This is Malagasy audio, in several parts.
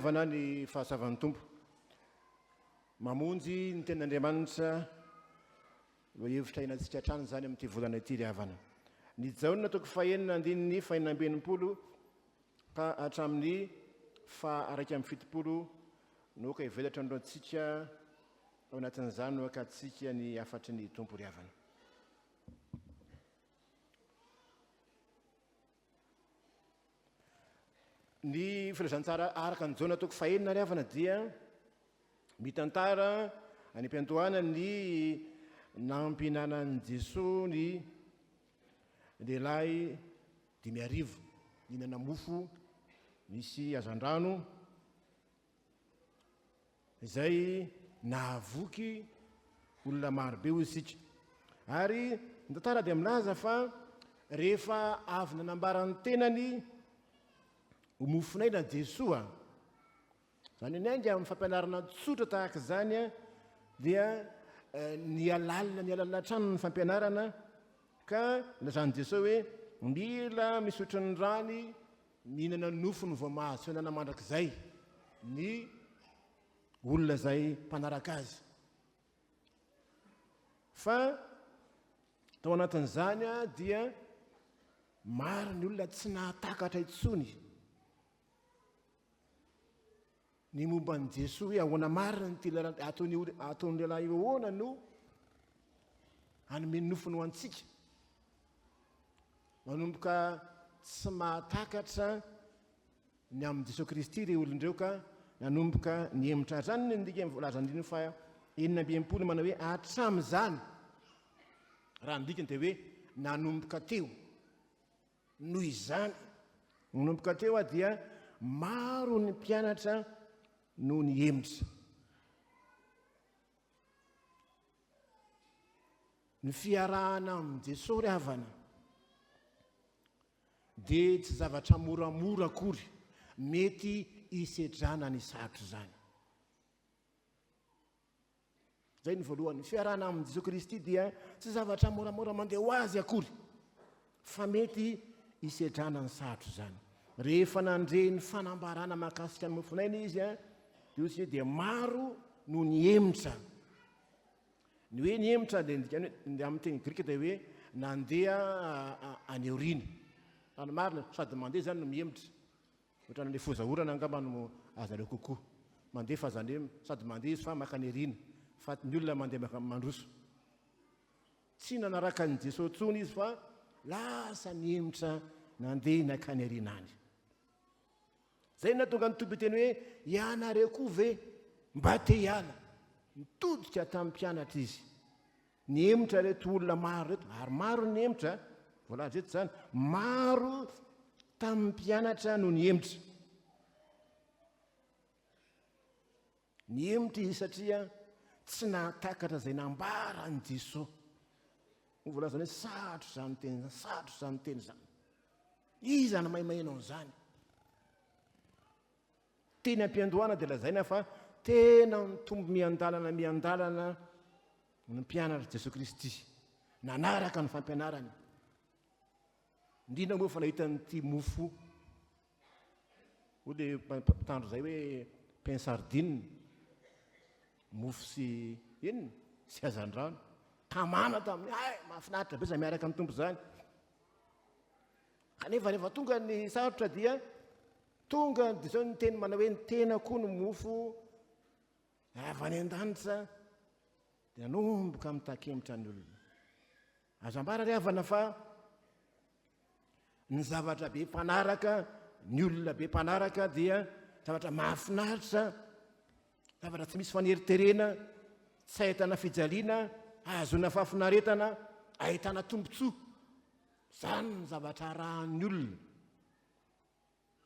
havana ny fahasavan'ny tompo. Mamonjy ny tenin'Andriamanitra ho hevitra inatsika hatrany zany amin'ity volana ity ry havana. Ny jaona toko fahenina andininy fahenina amby enimpolo ka hatramin'ny faha 170 no ka hivelatra androantsika ao anatin'izany no akatsika ny hafatry ny tompo ry havana. Ny filazantsara araka ny jaona toko fahenina ry havana dia mitantara any am-piantohana ny nampinanan'i Jesoa ny lehilahy 5,000 nihinana mofo misy hazandrano izay nahavoky olona marobe hoy isika. Ary ny tantara dia milaza fa rehefa avy nanambarany tenany mofonay na Jesoa, zany inainga amin'ny fampianarana tsotra tahaka izany dia nialalina trano ny fampianarana ka lazany Jesoa hoe mila misotro ny rany mihinana nofo ny vao mahazo fiainana mandrakizay ny olona zay mpanaraka azy. Fa tao anatin'izany dia maro ny olona tsy nahatakatra intsony ny momba ny Jesoa hoe ahoana marina ny ataony lehilahy eo ahoana no hanome nofony ho antsika. Manomboka tsy mahatakatra ny amin'ny Jesoa Kristy ry olondreo ka nanomboka nihemotra zany ny ndika voalaza andiny fa 20 manao hoe hatramin'izany. Raha ndikany dia hoe nanomboka teo noho izany nanomboka teo dia maro ny mpianatra no nihemotra. Ny fiarahana amin'ny Jesoa ry havana dia tsy zavatra moramora akory, mety hisedrana ny sarotro zany. Zay ny voalohany, ny fiarahana amin'ny Jesoa Kristy dia tsy zavatra moramora mandeha ho azy akory, fa mety hisedrana ny sarotro zany. Rehefa nandre ny fanambarana mahakasika ny mofonaina izy dia maro no nihemotra. Ny hoe nihemotra dia amin'ny teny grika dia hoe nandeha any aoriana. Any marina sady mandeha zany no mihemotra. Ohatrany le fozaorana angamba no azareo kokoa. Mandeha fa zany hoe sady mandeha izy fa makany aoriana. Fa ny olona mandeha mandroso. Tsy nanaraka ny Jesoa tsony izy fa lasa nihemotra nandeha nakany aoriana any. Zay natonga ny tombiteny hoe ianareo koa ve mba te-hiala. Mitodika tamin'ny mpianatra izy. Nihemotra reto olona maro reto, ary maro nihemotra, voalaza reto zany, maro tamin'ny mpianatra no nihemotra. Nihemotra izy satria tsy nahatakatra izay nambarany Jesoa. Voalaza hoe sarotro zany teny zany, sarotro zany teny zany. Iza ny maimainao zany. Teny am-piandohana dia lazaina fa tena mitombo miandalana ny mpianatra Jesoa Kristy, nanaraka ny fampianarany. Indrindra moa fa nahita nyity mofo ho le mpitandro zay hoe pain sardine, mofo sy inona sy hazandrano, tamana tamin'ny mahafinaritra be za miaraka ny tompo zany. Kanefa rehefa tonga ny sarotra dia tonga zao ny teny manao hoe ny tena koa ny mofo avy any an-danitra dia nanomboka mitakemotra ny olona. Azambara ry havana fa ny zavatra be mpanaraka, ny olona be mpanaraka dia zavatra mahafinaritra, zavatra tsy misy faneriterena, tsy ahitana fijaliana, ahazona fahafinaretana, ahitana tombontsoa. Zany ny zavatra arahan'ny olona.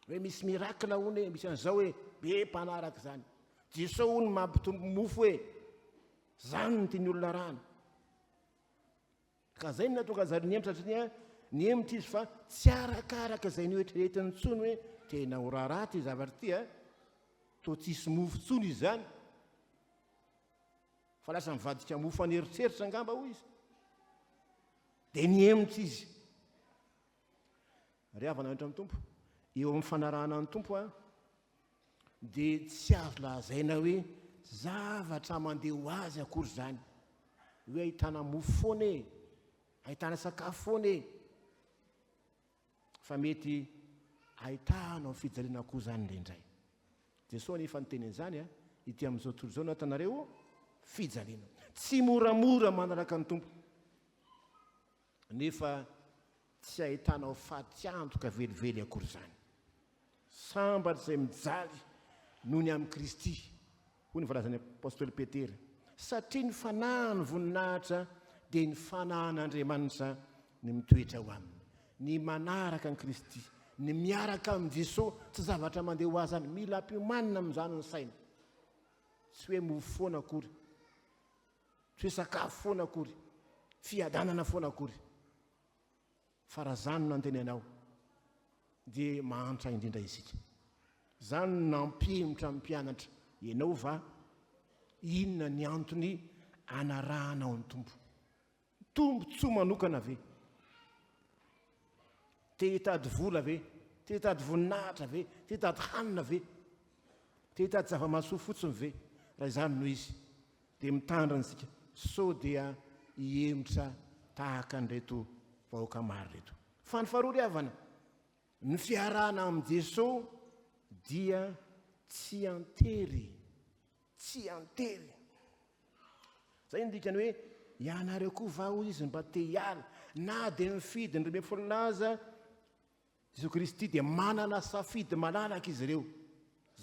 Hoe misy mirakla hony, misy an'izao hoe be mpanaraka zany. Jesoa hony mampitombo mofo hoe zany ny tiany olona arahana. Ka zay natonga zary nihemotra satria nihemotra izy fa tsy arakaraka izay noeritreretiny tsony hoe tena ho raharaha ty zavatra ty toa tsisy mofo tsony izy zany. Fa lasa mivadika mofo aneritreritra angamba hoy izy. Dia nihemotra izy. Ry havana etra amin'ny tompo, eo amin'ny fanarahana ny tompo dia tsy azo lazaina hoe zavatra mandeha ho azy akory zany, hoe ahitana mofo foana e, ahitana sakafo foana e, fa mety ahitanao fijaliana koa zany indraindray. Jesoa nefa nyteny an'izany ity amin'izao tontolo izao natanareo fijaliana. Tsy moramora manaraka ny tompo, nefa tsy ahitanao fahatyantoka velively akory zany. Sambatra izay mijaly noho ny amin'ny Kristy, hoy ny volazan'ny apôstôly Petera, satria ny fanahy ny voninahitra dia ny fanahin'Andriamanitra ny mitoetra ho aminy. Ny manaraka ny Kristy, ny miaraka amin'ny Jesoa, tsy zavatra mandeha ho azy any, mila ampihomanina amin'izany ny saina. Tsy hoe mofo foana akory, tsy hoe sakafo foana akory, fiadanana foana akory, fa raha zany no nanteny anao dia mahantra indrindra isika. Zany nampihemotra amin'ny mpianatra, ianao va inona ny antony anarahanao ny tompo? Tompo tsoa manokana ve? Te hitady vola ve? Te hitady voninahitra ve? Te hitady hanina ve? Te hitady zava-mahasoa fotsiny ve? Raha izany no izy dia mitandrina isika, sao dia hihemotra tahaka an'ireto vahoaka maro reto. Fa ny faharoa ry havana, ny fiarahana amin'ny Jesoa dia tsy antery, tsy antery. Zay ny dikany hoe ianareo koa va hoy izy mba te-hiala, na dia mifidy ny 12 Jesoa Kristy dia manana safidy malalaka izy ireo.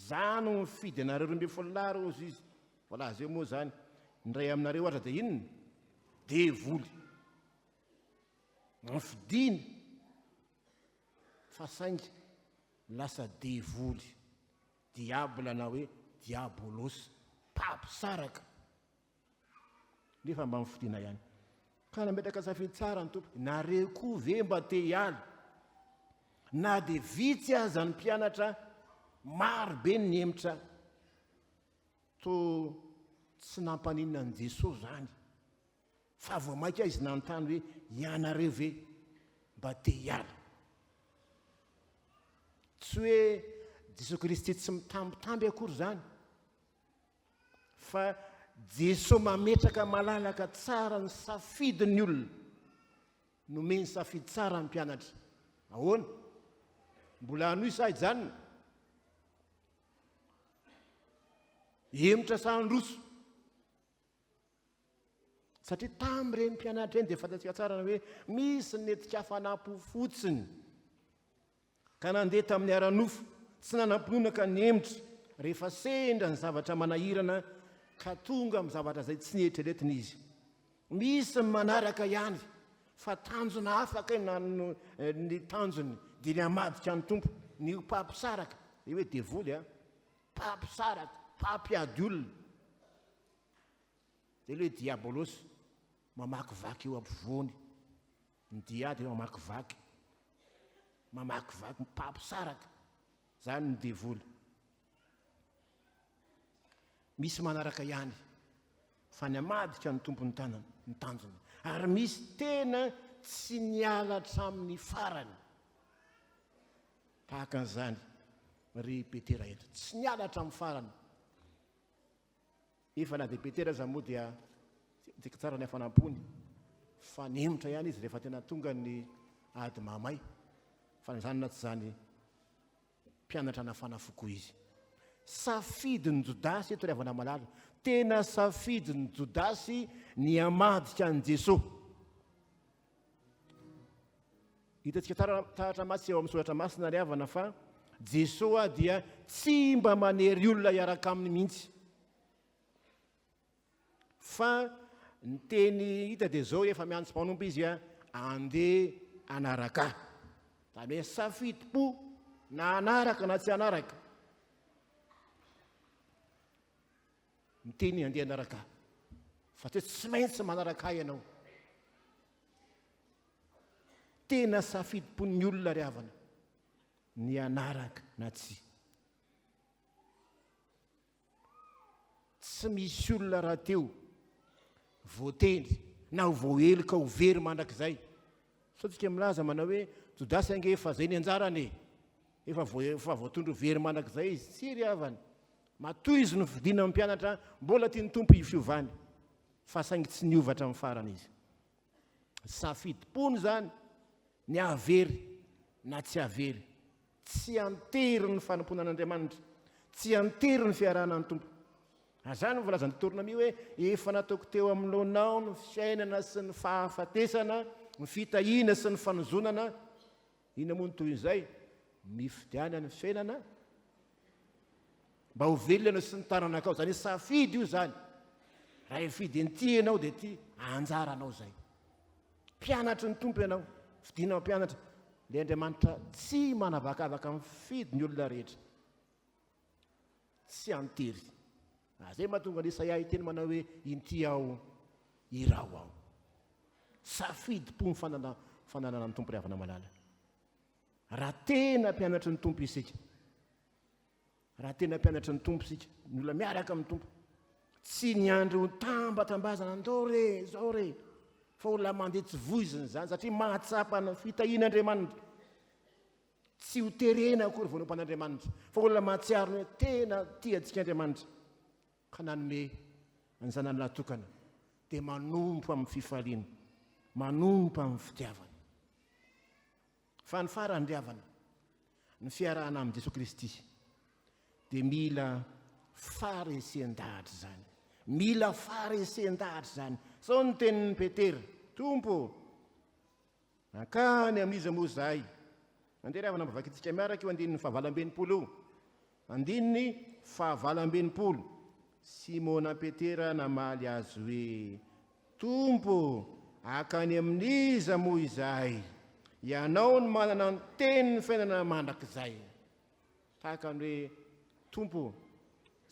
Zany no mifidy anareo 12 ozy izy. Voilà, zay moa zany ndray aminareo aza dia inona? Devoly. Mifidiny fa saingy lasa devoly, diable na hoe diabolosy, pampisaraka, nefa mba mifidina ihany. Ka nametraka safidy tsara ny tompo, nareo koa ve mba te-hiala, na dia vitsy aza ny mpianatra, maro be ny nihemotra, to tsy nampaninona ny Jesoa zany, fa vao maika izy nanontany hoe ianareo ve mba te-hiala? Tsy hoe Jesoa Kristy tsy mitambitamby akory zany, fa Jesoa mametraka malalaka tsara ny safidiny olona, nomeny safidy tsara ny mpianatra. Ahoana? Mbola anoy sa hijanona? Hemotra sa handroso? Satria tamin'ireny mpianatra eny dia fantatsika tsara hoe misy netikafanapo fotsiny, ka nandeha tamin'ny ara-nofo, tsy nanam-pinoana ka nihemotra, rehefa sendra ny zavatra manahirana ka tonga amin'ny zavatra izay tsy nieritreretiny izy. Misy manaraka ihany, fa tanjona afaka ny tanjony dia ny hamadika ny tompo, ny mpampisaraka, hoe devoly mpampisaraka, mpampiady olona. Dia hoe diabolosy mamakivaky eo ampovoany, ny diady mamakivaky, mpampisaraka, zany ny devoly. Misy manaraka ihany, fa ny hamadika ny tompo ny tanjony, ary misy tena tsy niala hatramin'ny farany, tahaka an'izany ry Petera eto, tsy niala hatramin'ny farany. Efa na dia Petera zany moa dia tika tsara ny hafanampony, fa nihemotra ihany izy rehefa tena tonga ny ady mamay, fa zany na tsy zany mpianatra nafana fokoa izy. Safidy ny Jodasy eto ry havana malala, tena safidy ny Jodasy ny hamadika an' Jesoa. Hitantsika taratra masy eo amin'ny soratra masina ry havana fa Jesoa dia tsy mba manery olona hiaraka aminy mihitsy, fa ny teny hita dia zao efa miantso mpanompo izy andeha anaraka, zany hoe safidy-po na anaraka na tsy anaraka, ny teny andeha anaraka, fa tsy maintsy manaraka ianao. Tena safidy-po ny olona ry havana, ny anaraka na tsy. Tsy misy olona raha teo voateny na voaheloka ho very mandrakizay. Sao tsika milaza manao hoe Jodasy ange fa zay ny anjarany, efa voatondro very manak'izay izy tsy ry havany matoy izy no fidina amin'ny mpianatra mbola tia ny tompo ifiovany fa saingy tsy niovatra amin'ny farana izy safidipony zany ny avery na tsy avery tsy antery ny fanomponan'Andriamanitra tsy antery ny fiarahana ny tompo azany volazany torina mi hoe efa nataoko teo amin'ny loanao ny fiainana sy ny fahafatesana ny fitahiana sy ny fanozonana ina moa ny toy izay mifidiana ny fiainana mba ho velona sy ny taranakao zany safidy io zany raha efidy an'ity ianao dia ty anjaranao zay mpianatra ny tompo ianao fidina mpianatra le Andriamanitra tsy manavakavaka mifidy ny olona rehetra tsy antery zay mahatonga ny Isaia iteny manao hoe inty aho irao aho safidy-po ny fananana ny tompo ry havana malala raha tena mpianatra ny tompo isika raha tena mpianatra ny tompo isika ny olona miaraka amin'ny tompo tsy ny andro tambatambazana andao re zao re fa olona mandeha tsy voiziny zany satria mahatsapa ny fitahian'Andriamanitra tsy ho terena akory voanompan'Andriamanitra fa olona mahatsiaro ny hoe tena tiantsika Andriamanitra ka nanome ny zanany natokana dia manompo amin'ny fifaliana manompo amin'ny fitiavana fa ny farany ry havana ny fiarahana amin'ny Jesoa Kristy dia mila faresen-dahatra zany mila faresen-dahatra zany sao ny tenin'ny Petera tompo akany amin'iza moa zahay andeha ry havana mivakitsika miaraka io andininy 9 andininy 9 Simona Petera namaly azy hoe tompo akany amin'iza moa izahay ianao ny manana ny tenin'ny fiainana mandrak'izay tahaka ny hoe tompo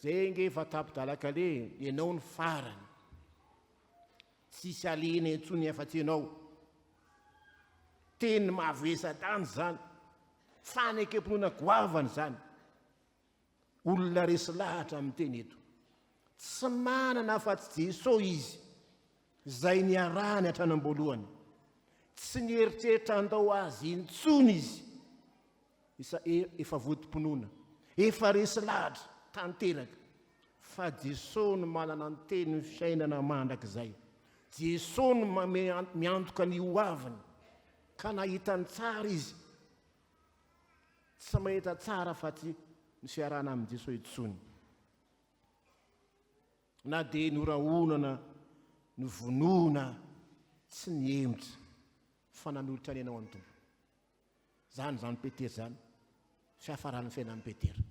zay nge efa tapidalakale ianao ny farany tsisy alina intsony afa-tsy ianao teny mavesa-tany zany fanekempinoana goavany zany olona resy lahatra amin'ny teny eto tsy manana afa-tsy Jesoa izy zay niarahany hatranam-boalohany tsy nieritreritra andao azy intsony izy efa vodim-pinoana efa resy lahatra tanteraka fa Jesoa no manana ny teny fiainana mandrak'izay Jesoa no miantoka ny hoaviny ka nahitany tsara izy tsy mahita tsara fa tsy ny fiarahana amin'ny Jesoa intsony na dia noraonana ny vonoana tsy nihemotra fa nanolotra ny ianao any tompo zany Petera zany fiafaran'ny fiainan'ny Petera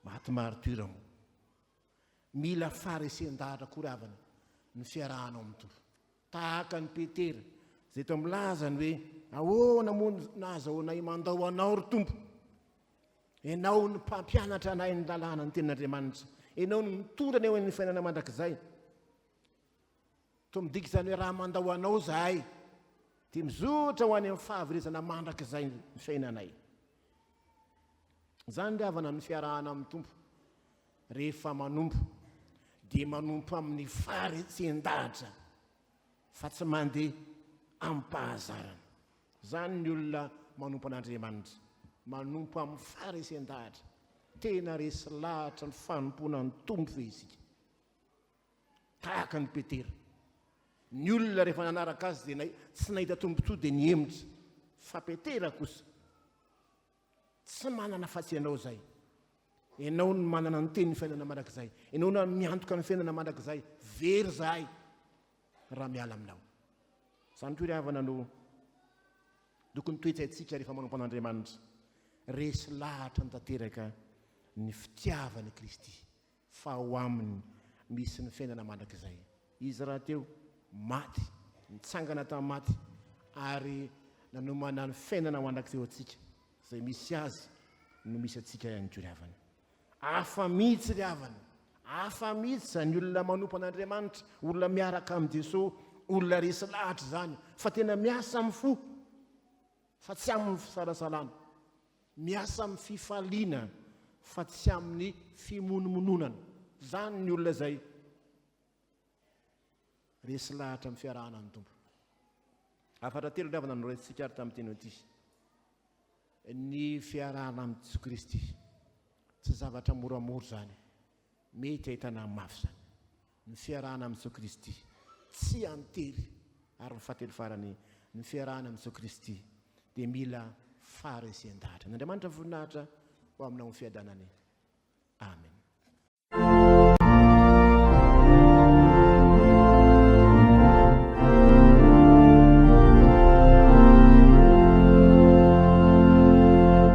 maty martyra mo mila faresen-dahatra kory havana ny fiarahanao amin'ny tompo tahaka ny Petera zay to milazany hoe ahoana moa nahazahoanay mandao anao ry tompo ianao ny mpampianatra anay ny lalàna ny tenin'Andriamanitra ianao ny mitondra eo amin'ny fiainana mandrak'izay to midika zany hoe raha mandao anao zahay dia mizotra ho any amin'ny fahaverezana mandrak'izay ny fiainanay zany ry havana ny fiarahana amin'ny tompo rehefa manompo dia manompo amin'ny faresen-dahatra fa tsy mandeha amin'ny mpahazarana zany ny olona manompo an'Andriamanitra manompo amin'ny faresen-dahatra tena resy lahatra ny fanompoana ny tompo fe isika tahaka ny Petera ny olona rehefa nanaraka azy dia tsy nahita tombontsoa dia nihemotra fa Petera kosa tsy manana afa-tsy ianao zay ianao ny manana ny teny ny fiainana mandrak'izay ianao na miantoka ny fiainana mandrak'izay very zahay raha miala aminao zany toy ry havana no dokony toetsaitsika rehefa manompo an'Andriamanitra resy lahatra ny tanteraka ny fitiavany Kristy fa ho aminy misy ny fiainana mandrak'izay izy raha teo maty nitsangana tamin'ny maty ary nanomana ny fiainana mandrak'izay atsika zay misy azy no misy atsika ihany koa ry havana afa mihitsy ry havana afa mihitsy zany olona manompo an'Andriamanitra olona miaraka amin'ny Jesoa olona resy lahatra zany fa tena miasa amin'ny fo fa tsy amin'ny fisalasalana miasa amin'ny fifaliana fa tsy amin'ny fimonomononana zany ny olona zay resy lahatra amin'ny fiarahana ny tompo afatra telo ry havana no resitsika ary tamin'ny teny ity ny fiarahana amin'ny Jesoa Kristy tsy zavatra moramora zany, mety ahitana mafy zany. Ny fiarahana amin'ny Jesoa Kristy tsy antery, ary ny fahatelo farany ny fiarahana amin'ny Jesoa Kristy dia mila faharisian-dahatra. N'Andriamanitra voninahitra ho aminao ny fiadanany. Amen.